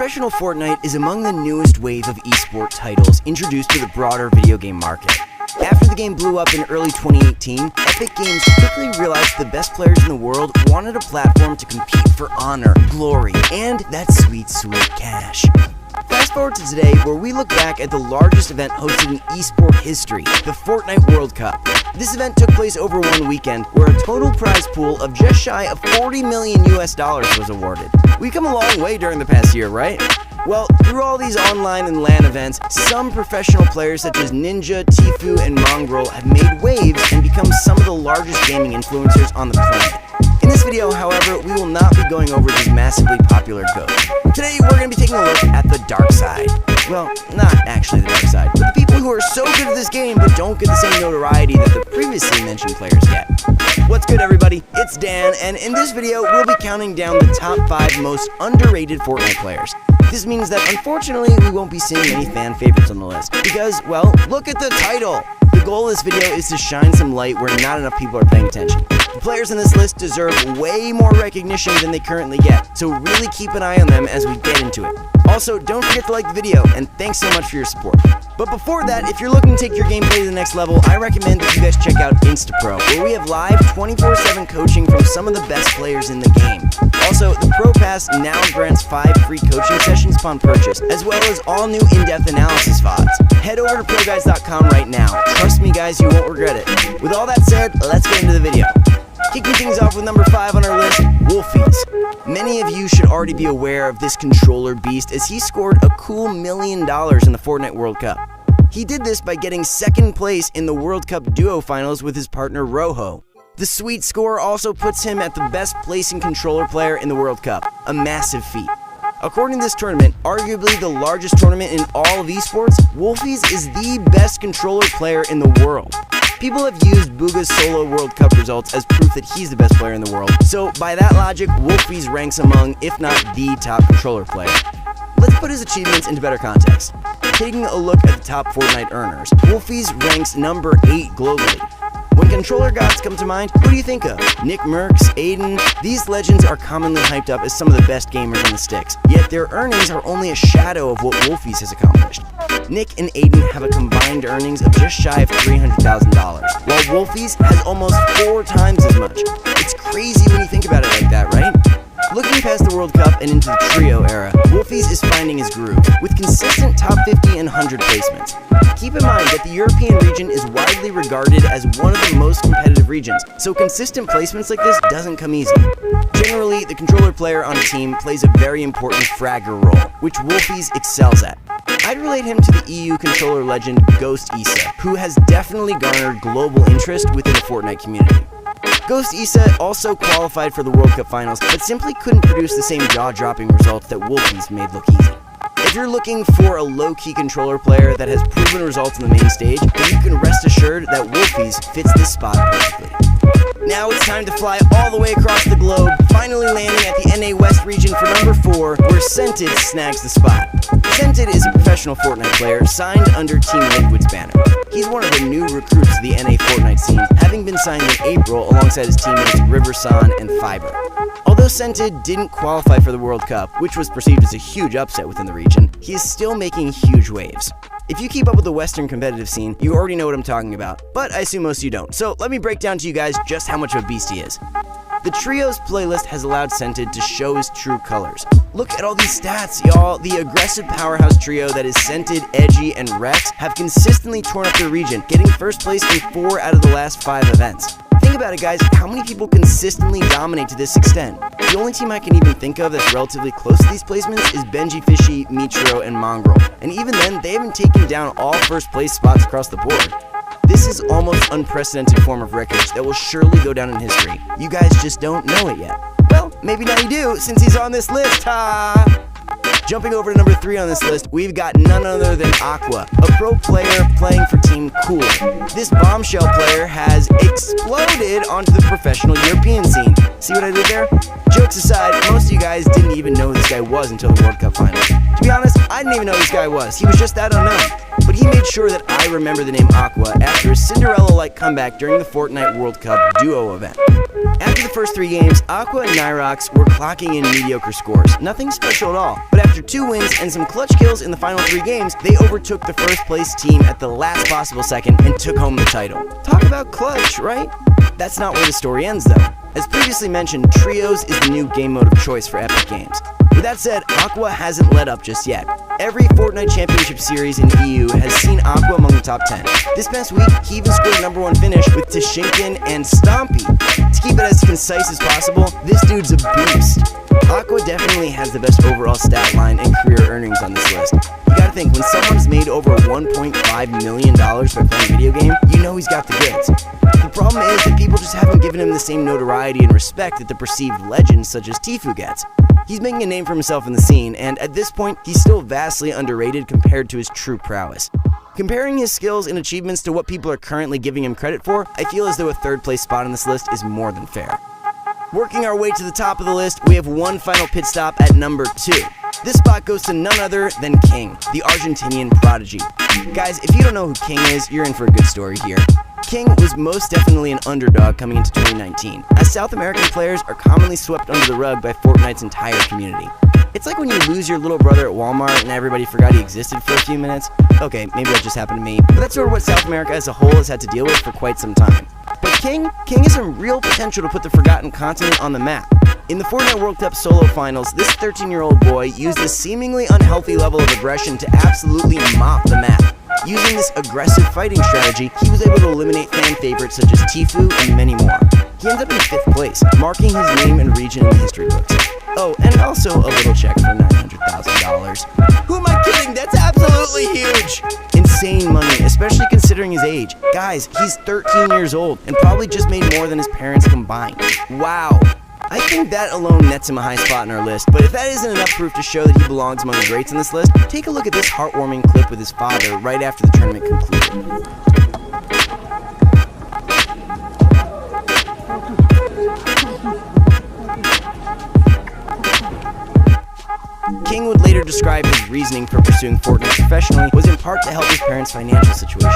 Professional Fortnite is among the newest wave of esport titles introduced to the broader video game market. After the game blew up in early 2018, Epic Games quickly realized the best players in the world wanted a platform to compete for honor, glory, and that sweet, sweet cash. Fast forward to today, where we look back at the largest event hosted in esport history, the Fortnite World Cup. This event took place over one weekend, where a total prize pool of just shy of $40 million was awarded. We've come a long way during the past year, right? Well, through all these online and LAN events, some professional players such as Ninja, Tfue, and Mongrel have made waves and become some of the largest gaming influencers on the planet. In this video, however, we will not be going over these massively popular GOATs. Today, we're going to be taking a look at the dark side. Well, not actually the dark side, but the people who are so good at this game but don't get the same notoriety that the previously mentioned players get. What's good, everybody? It's Dan, and in this video, we'll be counting down the top 5 most underrated Fortnite players. This means that, unfortunately, we won't be seeing any fan favorites on the list, because, well, look at the title! The goal of this video is to shine some light where not enough people are paying attention. The players in this list deserve way more recognition than they currently get, so really keep an eye on them as we get into it. Also, don't forget to like the video, and thanks so much for your support. But before that, if you're looking to take your gameplay to the next level, I recommend that you guys check out InstaPro, where we have live 24/7 coaching from some of the best players in the game. Also, the Pro Pass now grants 5 free coaching sessions upon purchase, as well as all new in-depth analysis VODs. Head over to ProGuides.com right now. Trust me guys, you won't regret it. With all that said, let's get into the video. Kicking things off with number 5 on our list, Wolfies. Many of you should already be aware of this controller beast, as he scored a cool $1 million in the Fortnite World Cup. He did this by getting 2nd place in the World Cup duo finals with his partner Rojo. The sweet score also puts him at the best placing controller player in the World Cup, a massive feat. According to this tournament, arguably the largest tournament in all of esports, Wolfies is the best controller player in the world. People have used bugha's solo World Cup results as proof that he's the best player in the world, so by that logic, Wolfies ranks among, if not the top controller player. Let's put his achievements into better context. Taking a look at the top Fortnite earners, Wolfies ranks number 8 globally. When controller gods come to mind, who do you think of? Nick Merckx, Aiden? These legends are commonly hyped up as some of the best gamers on the sticks, yet their earnings are only a shadow of what Wolfies has accomplished. Nick and Aiden have a combined earnings of just shy of $300,000, while Wolfies has almost 4 times as much. It's crazy when you think about it like that, right? Looking past the World Cup and into the trio era, Wolfies is finding his groove, with consistent top 50 and 100 placements. Keep in mind that the European region is widely regarded as one of the most competitive regions, so consistent placements like this doesn't come easy. Generally, the controller player on a team plays a very important fragger role, which Wolfies excels at. I'd relate him to the EU controller legend Ghost Issa, who has definitely garnered global interest within the Fortnite community. Ghost Issa also qualified for the World Cup finals, but simply couldn't produce the same jaw-dropping results that Wolfies made look easy. If you're looking for a low-key controller player that has proven results on the main stage, then you can rest assured that Wolfies fits this spot perfectly. Now it's time to fly all the way across the globe, finally landing at the NA West region for number 4, where Scented snags the spot. Scented is a professional Fortnite player signed under Team Liquid's banner. He's one of the new recruits to the NA Fortnite scene, having been signed in April alongside his teammates Riverson and Fiber. Although Scented didn't qualify for the World Cup, which was perceived as a huge upset within the region, he is still making huge waves. If you keep up with the Western competitive scene, you already know what I'm talking about, but I assume most of you don't, so let me break down to you guys just how much of a beast he is. The Trios playlist has allowed Scented to show his true colors. Look at all these stats, y'all. The aggressive powerhouse trio that is Scented, Edgy, and Rex have consistently torn up their region, getting first place in 4 out of the last 5 events. Think about it, guys, how many people consistently dominate to this extent? The only team I can even think of that's relatively close to these placements is Benji Fishy, Mitro, and Mongrel, and even then, they haven't taken down all first place spots across the board. This is almost unprecedented form of wreckage that will surely go down in history. You guys just don't know it yet. Well, maybe now you do, since he's on this list, ha! Jumping over to number 3 on this list, we've got none other than Aqua, a pro player playing for Team Cool. This bombshell player has exploded onto the professional European scene. See what I did there? Jokes aside, most of you guys didn't even know who this guy was until the World Cup final. To be honest, I didn't even know who this guy was. He was just that unknown. But he made sure that I remember the name Aqua after his Cinderella-like comeback during the Fortnite World Cup duo event. After the first 3 games, Aqua and Nyrox were clocking in mediocre scores. Nothing special at all. But after 2 wins and some clutch kills in the final 3 games, they overtook the first place team at the last possible second and took home the title. Talk about clutch, right? That's not where the story ends though. As previously mentioned, Trios is the new game mode of choice for Epic Games. With that said, Aqua hasn't let up just yet. Every Fortnite Championship series in EU has seen Aqua among the top 10. This past week, he even scored a #1 finish with Tashinkin and Stompy. To keep it as concise as possible, this dude's a beast. Aqua definitely has the best overall stat line and career earnings on this list. You gotta think, when someone's made over $1.5 million by playing a video game, you know he's got the goods. The problem is that people just haven't given him the same notoriety and respect that the perceived legends such as Tfue gets. He's making a name for himself in the scene, and at this point, he's still vastly underrated compared to his true prowess. Comparing his skills and achievements to what people are currently giving him credit for, I feel as though a 3rd place spot on this list is more than fair. Working our way to the top of the list, we have one final pit stop at number 2. This spot goes to none other than King, the Argentinian prodigy. Guys, if you don't know who King is, you're in for a good story here. King was most definitely an underdog coming into 2019, as South American players are commonly swept under the rug by Fortnite's entire community. It's like when you lose your little brother at Walmart and everybody forgot he existed for a few minutes. Okay, maybe that just happened to me, but that's sort of what South America as a whole has had to deal with for quite some time. But King has some real potential to put the forgotten continent on the map. In the Fortnite World Cup solo finals, this 13-year-old boy used a seemingly unhealthy level of aggression to absolutely mop the map. Using this aggressive fighting strategy, he was able to eliminate fan favorites such as Tfue and many more. He ends up in 5th place, marking his name and region in the history books. Oh, and also a little check for $900,000. Who am I kidding? That's absolutely huge! Insane money, especially considering his age. Guys, he's 13 years old and probably just made more than his parents combined. Wow. I think that alone nets him a high spot in our list, but if that isn't enough proof to show that he belongs among the greats on this list, take a look at this heartwarming clip with his father right after the tournament concluded. King would later describe his reasoning for pursuing Fortnite professionally was in part to help his parents' financial situation.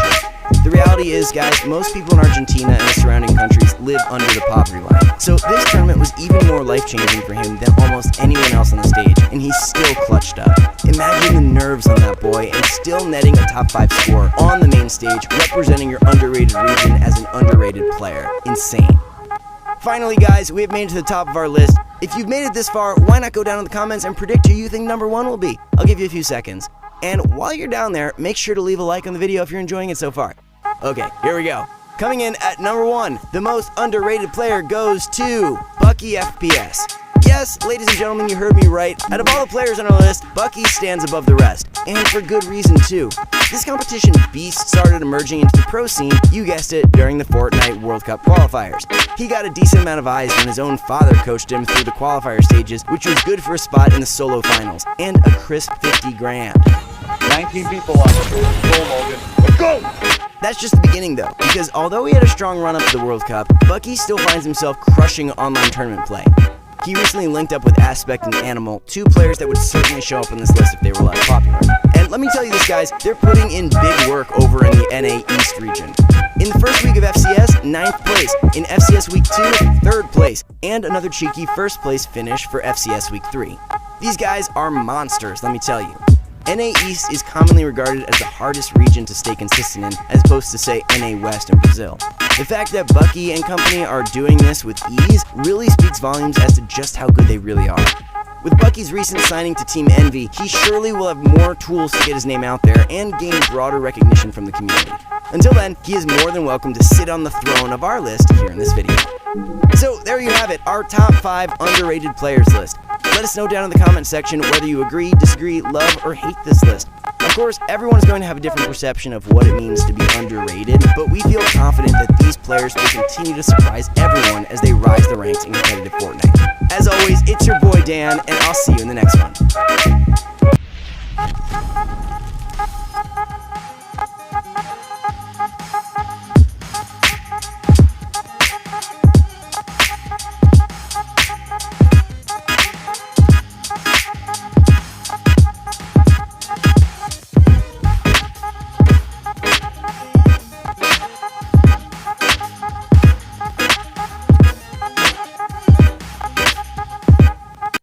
The reality is, guys, most people in Argentina and the surrounding countries live under the poverty line. So this tournament was even more life-changing for him than almost anyone else on the stage, and he still clutched up. Imagine the nerves on that boy and still netting a top 5 score on the main stage, representing your underrated region as an underrated player. Insane. Finally, guys, we have made it to the top of our list. If you've made it this far, why not go down in the comments and predict who you think number 1 will be? I'll give you a few seconds. And while you're down there, make sure to leave a like on the video if you're enjoying it so far. Okay, here we go. Coming in at number 1, the most underrated player goes to Bucky FPS. Yes, ladies and gentlemen, you heard me right. Out of all the players on our list, Bucky stands above the rest. And for good reason, too. This competition beast started emerging into the pro scene, you guessed it, during the Fortnite World Cup qualifiers. He got a decent amount of eyes when his own father coached him through the qualifier stages, which was good for a spot in the solo finals, and a crisp 50 grand. 19 people on it. Go, Logan. Let's go! That's just the beginning though, because although he had a strong run up to the World Cup, Bucky still finds himself crushing online tournament play. He recently linked up with Aspect and Animal, 2 players that would certainly show up on this list if they were less popular. And let me tell you this, guys, they're putting in big work over in the NA East region. In the first week of FCS, 9th place. In FCS Week 2, 3rd place. And another cheeky 1st place finish for FCS Week 3. These guys are monsters, let me tell you. NA East is commonly regarded as the hardest region to stay consistent in, as opposed to, say, NA West in Brazil. The fact that Bucky and company are doing this with ease really speaks volumes as to just how good they really are. With Bucky's recent signing to Team Envy, he surely will have more tools to get his name out there and gain broader recognition from the community. Until then, he is more than welcome to sit on the throne of our list here in this video. So there you have it, our top 5 underrated players list. Let us know down in the comment section whether you agree, disagree, love, or hate this list. Of course, everyone is going to have a different perception of what it means to be underrated, but we feel confident that these players will continue to surprise everyone as they rise the ranks in competitive Fortnite. As always, it's your boy Dan, and I'll see you in the next one.